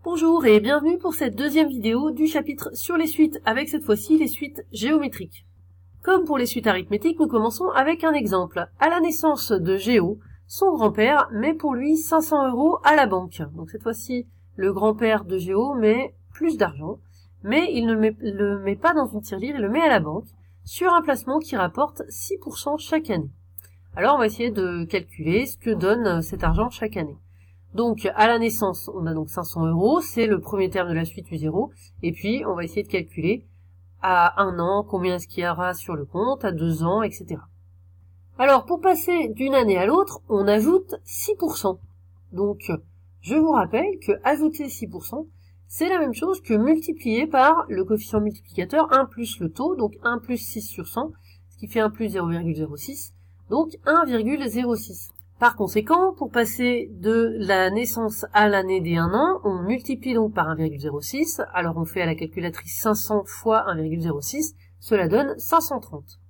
Bonjour et bienvenue pour cette deuxième vidéo du chapitre sur les suites, avec cette fois-ci les suites géométriques. Comme pour les suites arithmétiques, nous commençons avec un exemple. À la naissance de Géo, son grand-père met pour lui 500 € à la banque. Donc cette fois-ci, le grand-père de Géo met plus d'argent, mais il ne le met pas dans une tirelire, il le met à la banque, sur un placement qui rapporte 6% chaque année. Alors on va essayer de calculer ce que donne cet argent chaque année. Donc, à la naissance, on a donc 500 €, c'est le premier terme de la suite U0, et puis on va essayer de calculer à 1 an, combien est-ce qu'il y aura sur le compte, à 2 ans, etc. Alors, pour passer d'une année à l'autre, on ajoute 6%. Donc, je vous rappelle que ajouter 6%, c'est la même chose que multiplier par le coefficient multiplicateur 1 plus le taux, donc 1 plus 6 sur 100, ce qui fait 1 plus 0,06, donc 1,06. Par conséquent, pour passer de la naissance à l'année des 1 an, on multiplie donc par 1,06, alors on fait à la calculatrice 500 fois 1,06, cela donne 530.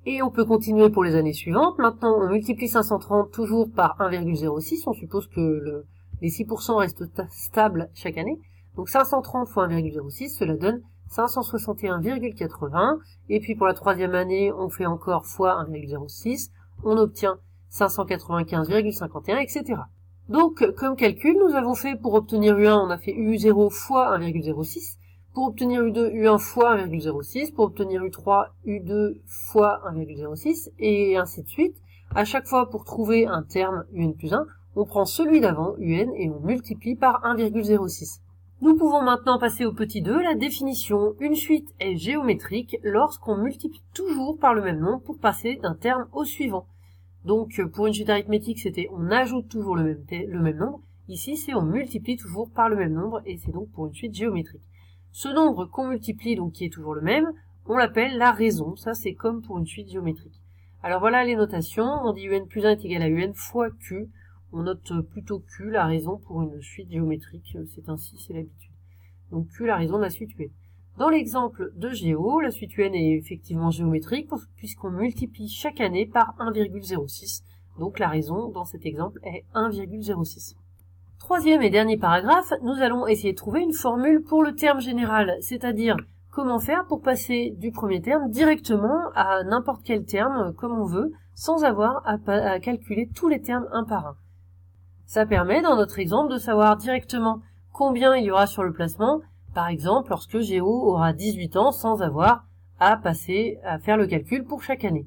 Et on peut continuer pour les années suivantes. Maintenant, on multiplie 530 toujours par 1,06, on suppose que les 6% restent stables chaque année. Donc 530 fois 1,06, cela donne 561,80. Et puis pour la troisième année, on fait encore fois 1,06, on obtient 595,51, etc. Donc, comme calcul, nous avons fait pour obtenir U1, on a fait U0 fois 1,06, pour obtenir U2, U1 fois 1,06, pour obtenir U3, U2 fois 1,06, et ainsi de suite. À chaque fois, pour trouver un terme UN plus 1, on prend celui d'avant, UN, et on multiplie par 1,06. Nous pouvons maintenant passer au petit 2, la définition. Une suite est géométrique lorsqu'on multiplie toujours par le même nombre pour passer d'un terme au suivant. Donc, pour une suite arithmétique, c'était on ajoute toujours le même nombre. Ici, c'est on multiplie toujours par le même nombre, et c'est donc pour une suite géométrique. Ce nombre qu'on multiplie, donc qui est toujours le même, on l'appelle la raison. Ça, c'est comme pour une suite géométrique. Alors voilà les notations. On dit UN plus 1 est égal à UN fois Q. On note plutôt Q, la raison pour une suite géométrique. C'est ainsi, c'est l'habitude. Donc Q, la raison de la suite UN. Dans l'exemple de Géo, la suite UN est effectivement géométrique puisqu'on multiplie chaque année par 1,06. Donc la raison dans cet exemple est 1,06. Troisième et dernier paragraphe, nous allons essayer de trouver une formule pour le terme général, c'est-à-dire comment faire pour passer du premier terme directement à n'importe quel terme comme on veut, sans avoir à calculer tous les termes un par un. Ça permet dans notre exemple de savoir directement combien il y aura sur le placement, par exemple, lorsque Géo aura 18 ans sans avoir à faire le calcul pour chaque année.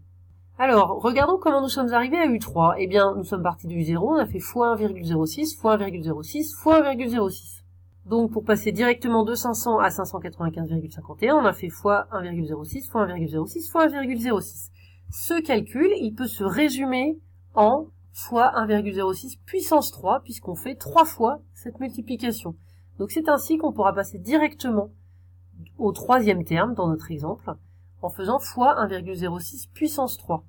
Alors, regardons comment nous sommes arrivés à U3. Eh bien, nous sommes partis du U0, on a fait fois 1,06, fois 1,06, fois 1,06. Donc, pour passer directement de 500 à 595,51, on a fait fois 1,06, fois 1,06, fois 1,06. Ce calcul, il peut se résumer en fois 1,06 puissance 3, puisqu'on fait 3 fois cette multiplication. Donc c'est ainsi qu'on pourra passer directement au troisième terme dans notre exemple, en faisant fois 1,06 puissance 3.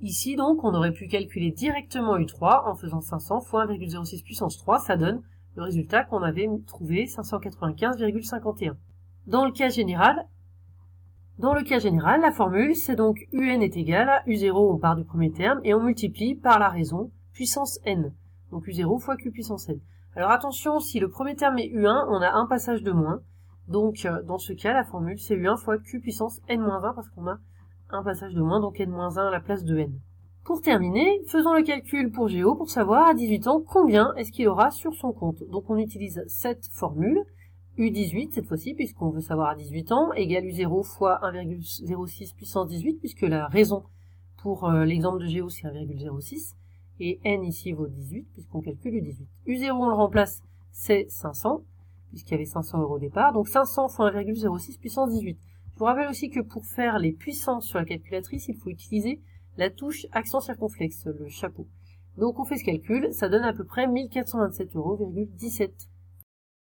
Ici donc, on aurait pu calculer directement U3 en faisant 500 fois 1,06 puissance 3, ça donne le résultat qu'on avait trouvé, 595,51. Dans le cas général, la formule, c'est donc UN est égal à U0, on part du premier terme, et on multiplie par la raison puissance n. Donc U0 fois Q puissance n. Alors attention, si le premier terme est U1, on a un passage de moins. Donc dans ce cas, la formule c'est U1 fois Q puissance n-1 parce qu'on a un passage de moins, donc n-1 à la place de n. Pour terminer, faisons le calcul pour Géo pour savoir à 18 ans combien est-ce qu'il aura sur son compte. Donc on utilise cette formule, U18 cette fois-ci, puisqu'on veut savoir à 18 ans, égale U0 fois 1,06 puissance 18, puisque la raison pour l'exemple de Géo c'est 1,06. Et n ici vaut 18, puisqu'on calcule U18. U0, on le remplace, c'est 500, puisqu'il y avait 500 € au départ. Donc 500 fois 1,06 puissance 18. Je vous rappelle aussi que pour faire les puissances sur la calculatrice, il faut utiliser la touche accent circonflexe, le chapeau. Donc on fait ce calcul, ça donne à peu près 1427,17 €.